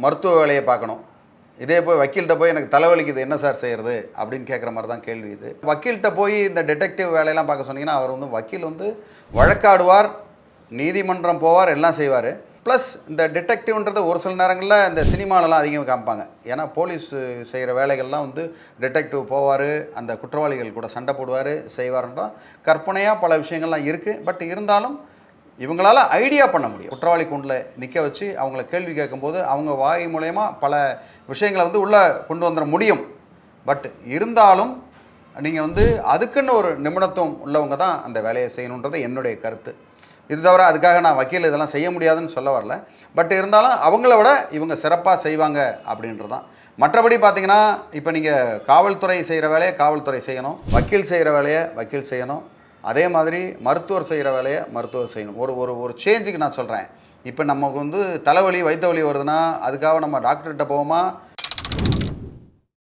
மருத்துவ வேலையை பார்க்கணும். இதே போய் வக்கீல்கிட்ட போய் எனக்கு தலைவலிக்குது என்ன சார் செய்கிறது அப்படின்னு கேட்குற மாதிரி தான் கேள்வி இது. வக்கீல்கிட்ட போய் இந்த டிடெக்டிவ் வேலையெல்லாம் பார்க்க சொன்னீங்கன்னா அவர் வந்து வக்கீல் வந்து வழக்காடுவார், நீதிமன்றம் போவார், எல்லாம் செய்வார். ப்ளஸ் இந்த டிடெக்டிவ்ன்றது ஒரு சில நேரங்களில் இந்த சினிமாலலாம் அதிகம் காமிப்பாங்க. ஏன்னா போலீஸ் செய்கிற வேலைகள்லாம் வந்து டிடெக்டிவ் போவார், அந்த குற்றவாளிகள் கூட சண்டை போடுவார், செய்வார்ன்றால் கற்பனையாக பல விஷயங்கள்லாம் இருக்குது. பட் இருந்தாலும் இவங்களால் ஐடியா பண்ண முடியும். குற்றவாளி கூண்டில் நிற்க வச்சு அவங்கள கேள்வி கேட்கும்போது அவங்க வாய் மூலயமா பல விஷயங்களை வந்து உள்ளே கொண்டு வந்துட முடியும். பட் இருந்தாலும் நீங்கள் வந்து அதுக்குன்னு ஒரு நிபுணத்துவம் உள்ளவங்க தான் அந்த வேலையை செய்யணுன்றது என்னுடைய கருத்து. இது தவிர அதுக்காக நான் வக்கீல் இதெல்லாம் செய்ய முடியாதுன்னு சொல்ல வரல. பட் இருந்தாலும் அவங்கள விட இவங்க சிறப்பாக செய்வாங்க அப்படின்றது தான். மற்றபடி பார்த்தீங்கன்னா இப்போ நீங்கள் காவல்துறை செய்கிற வேலையை காவல்துறை செய்யணும், வக்கீல் செய்கிற வேலையை வக்கீல் செய்யணும், அதே மாதிரி மருத்துவர் செய்கிற வேலையை மருத்துவர் செய்யணும். ஒரு ஒரு ஒரு சேஞ்சுக்கு நான் சொல்கிறேன். இப்போ நமக்கு வந்து தலைவலி வயிற்று வலி வருதுன்னா அதுக்காக நம்ம டாக்டர்கிட்ட போவோமா,